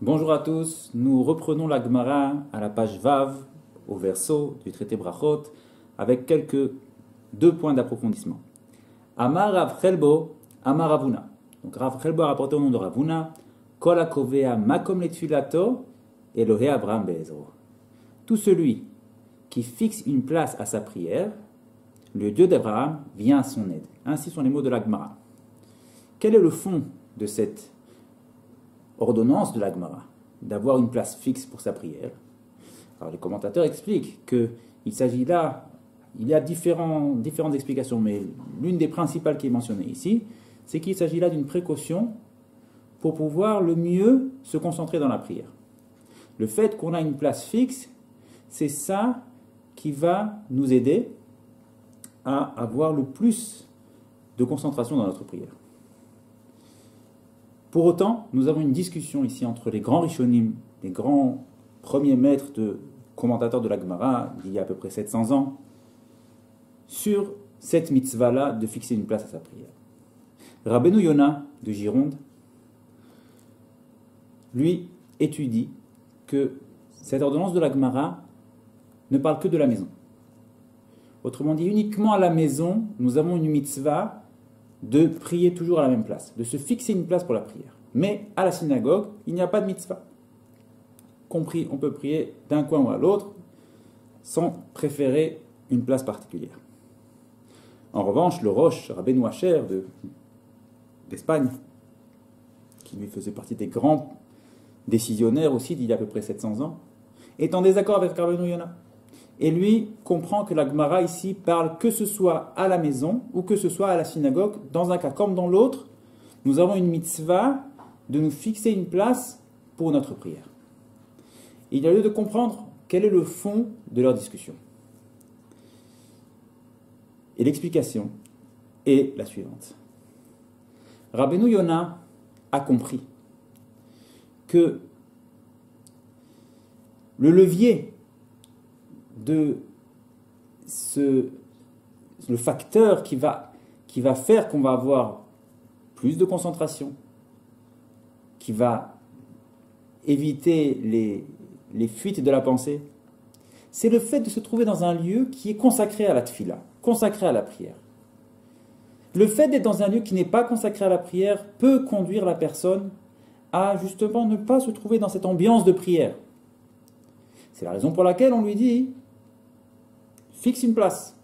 Bonjour à tous, nous reprenons la Gemara à la page Vav, au verso du traité Brachot, avec deux points d'approfondissement. Amar Rav Chelbo, Amar Ravuna. Donc Rav Chelbo a rapporté au nom de Ravuna, Kol hakovea makom letfilato, Elohé Abraham be'ezro. Tout celui qui fixe une place à sa prière, le Dieu d'Abraham vient à son aide. Ainsi sont les mots de la Gemara. Quel est le fond de cette ordonnance de la Gemara, d'avoir une place fixe pour sa prière? Alors les commentateurs expliquent qu'il s'agit là, il y a différentes explications, mais l'une des principales qui est mentionnée ici, c'est qu'il s'agit là d'une précaution pour pouvoir le mieux se concentrer dans la prière. Le fait qu'on a une place fixe, c'est ça qui va nous aider à avoir le plus de concentration dans notre prière. Pour autant, nous avons une discussion ici entre les grands Rishonim, les grands premiers maîtres de commentateurs de la Gemara, d'il y a à peu près 700 ans, sur cette mitzvah-là de fixer une place à sa prière. Rabbeinu Yona de Gironde, lui, étudie que cette ordonnance de la Gemara ne parle que de la maison. Autrement dit, uniquement à la maison, nous avons une mitzvah de prier toujours à la même place, de se fixer une place pour la prière. Mais à la synagogue, il n'y a pas de mitzvah. Compris, on peut prier d'un coin ou à l'autre, sans préférer une place particulière. En revanche, le Rosh, Rabbeinu Asher d'Espagne, qui lui faisait partie des grands décisionnaires aussi d'il y a à peu près 700 ans, est en désaccord avec Rabbeinu Yona. Et lui comprend que la Gemara ici parle que ce soit à la maison ou que ce soit à la synagogue. Dans un cas comme dans l'autre, nous avons une mitzvah de nous fixer une place pour notre prière. Il y a lieu de comprendre quel est le fond de leur discussion. Et l'explication est la suivante. Rabbeinu Yona a compris que le levier de le facteur qui va faire qu'on va avoir plus de concentration, qui va éviter les fuites de la pensée, c'est le fait de se trouver dans un lieu qui est consacré à la tfila, consacré à la prière. Le fait d'être dans un lieu qui n'est pas consacré à la prière peut conduire la personne à justement ne pas se trouver dans cette ambiance de prière. C'est la raison pour laquelle on lui dit fixe une place.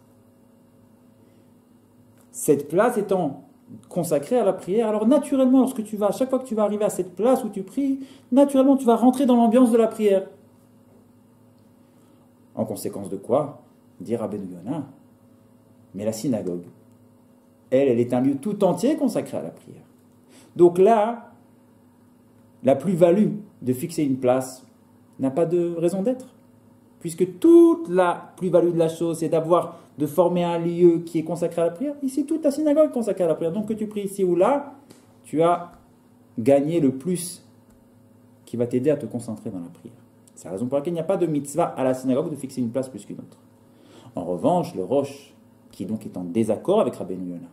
Cette place étant consacrée à la prière, alors naturellement, à chaque fois que tu vas arriver à cette place où tu pries, naturellement, tu vas rentrer dans l'ambiance de la prière. En conséquence de quoi, dit Rabbeinu Yona, mais la synagogue, elle est un lieu tout entier consacré à la prière. Donc là, la plus-value de fixer une place n'a pas de raison d'être. Puisque toute la plus-value de la chose, c'est de former un lieu qui est consacré à la prière. Ici, toute ta synagogue est consacrée à la prière. Donc que tu pries ici ou là, tu as gagné le plus qui va t'aider à te concentrer dans la prière. C'est la raison pour laquelle il n'y a pas de mitzvah à la synagogue de fixer une place plus qu'une autre. En revanche, le Rosh, qui donc est en désaccord avec Rabbeinu Yona,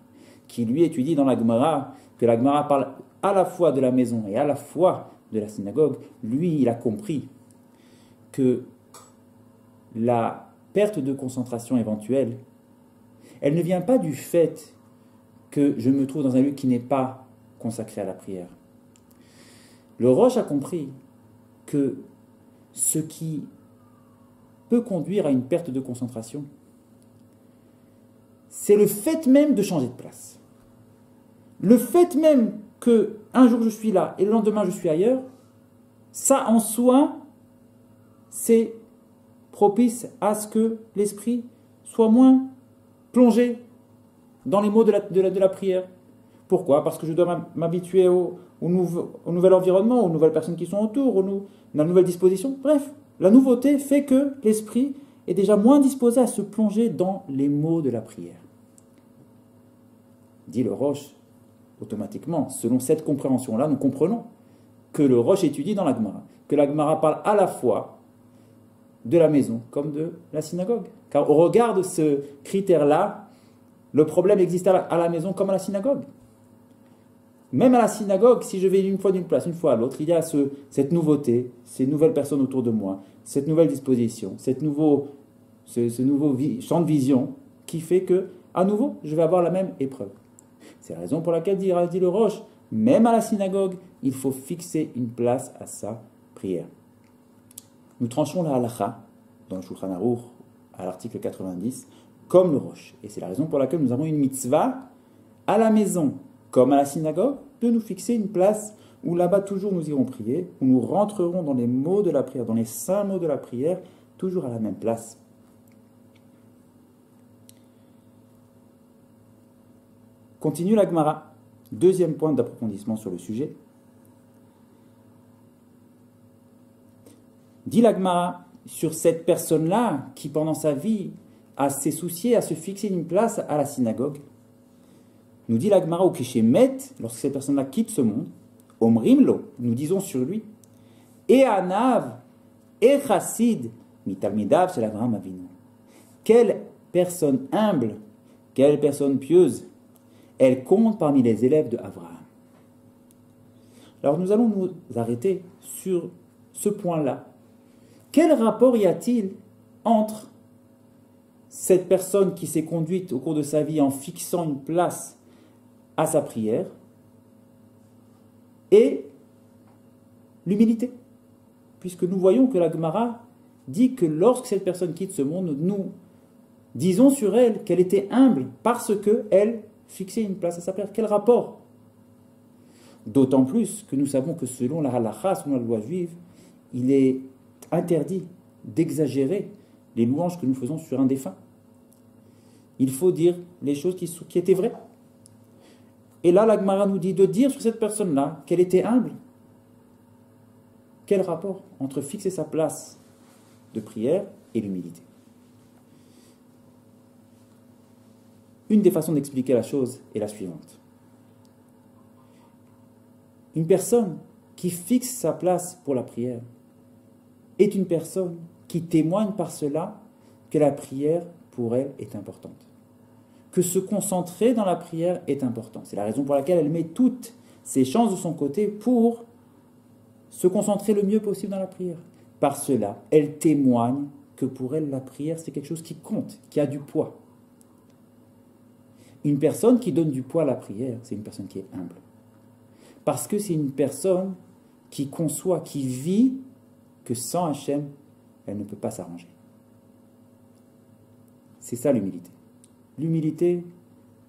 qui lui étudie dans la Gemara, que la Gemara parle à la fois de la maison et à la fois de la synagogue, lui, il a compris que la perte de concentration éventuelle, elle ne vient pas du fait que je me trouve dans un lieu qui n'est pas consacré à la prière. Le Rosh a compris que ce qui peut conduire à une perte de concentration, c'est le fait même de changer de place. Le fait même que un jour je suis là et le lendemain je suis ailleurs, ça en soi, c'est propice à ce que l'esprit soit moins plongé dans les mots de la prière. Pourquoi? Parce que je dois m'habituer au nouvel environnement, aux nouvelles personnes qui sont autour, la nouvelle disposition. Bref, la nouveauté fait que l'esprit est déjà moins disposé à se plonger dans les mots de la prière. Dit le Rosh, automatiquement, selon cette compréhension-là, nous comprenons que le Rosh étudie dans la Gemara, que la Gemara parle à la fois de la maison comme de la synagogue. Car au regard de ce critère-là, le problème existe à la maison comme à la synagogue. Même à la synagogue, si je vais une fois d'une place, une fois à l'autre, il y a cette nouveauté, ces nouvelles personnes autour de moi, cette nouvelle disposition, ce nouveau champ de vision qui fait que, à nouveau, je vais avoir la même épreuve. C'est la raison pour laquelle dit le Roche, même à la synagogue, il faut fixer une place à sa prière. Nous tranchons la halakha dans le Shulchan Aruch à l'article 90 comme le Roche. Et c'est la raison pour laquelle nous avons une mitzvah à la maison comme à la synagogue de nous fixer une place où là-bas toujours nous irons prier, où nous rentrerons dans les mots de la prière, dans les saints mots de la prière, toujours à la même place. Continue la Gemara. Deuxième point d'approfondissement sur le sujet. Dit la Gemara sur cette personne-là qui pendant sa vie a s'est soucié à se fixer une place à la synagogue. Nous dit la Gemara au Kishemet, lorsque cette personne-là quitte ce monde, Omrimlo, nous disons sur lui, et Anav, et Chassid, Mitalmidav, c'est l'Avraham Avinu. Quelle personne humble, quelle personne pieuse, elle compte parmi les élèves de Avraham. Alors nous allons nous arrêter sur ce point-là. Quel rapport y a-t-il entre cette personne qui s'est conduite au cours de sa vie en fixant une place à sa prière et l'humilité? Puisque nous voyons que la Gemara dit que lorsque cette personne quitte ce monde, nous disons sur elle qu'elle était humble parce qu'elle fixait une place à sa prière. Quel rapport? D'autant plus que nous savons que selon la halakha, selon la loi juive, il est interdit d'exagérer les louanges que nous faisons sur un défunt. Il faut dire les choses qui étaient vraies. Et là, la Gemara nous dit de dire sur cette personne-là qu'elle était humble. Quel rapport entre fixer sa place de prière et l'humilité? Une des façons d'expliquer la chose est la suivante. Une personne qui fixe sa place pour la prière est une personne qui témoigne par cela que la prière pour elle est importante. Que se concentrer dans la prière est important. C'est la raison pour laquelle elle met toutes ses chances de son côté pour se concentrer le mieux possible dans la prière. Par cela, elle témoigne que pour elle, la prière, c'est quelque chose qui compte, qui a du poids. Une personne qui donne du poids à la prière, c'est une personne qui est humble. Parce que c'est une personne qui conçoit, qui vit que sans Hachem, elle ne peut pas s'arranger. C'est ça l'humilité. L'humilité,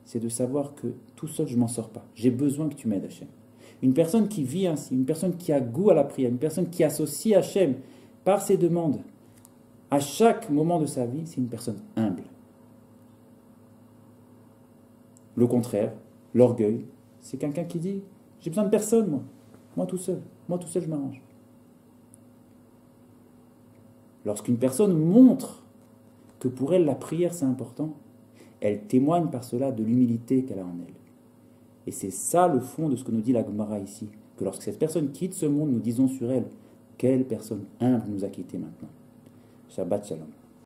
c'est de savoir que tout seul, je ne m'en sors pas. J'ai besoin que tu m'aides, Hachem. Une personne qui vit ainsi, une personne qui a goût à la prière, une personne qui associe Hachem par ses demandes à chaque moment de sa vie, c'est une personne humble. Le contraire, l'orgueil, c'est quelqu'un qui dit « J'ai besoin de personne, moi. Moi tout seul, je m'arrange. » Lorsqu'une personne montre que pour elle, la prière, c'est important, elle témoigne par cela de l'humilité qu'elle a en elle. Et c'est ça le fond de ce que nous dit la Gemara ici, que lorsque cette personne quitte ce monde, nous disons sur elle, quelle personne humble nous a quittés maintenant. Shabbat Shalom.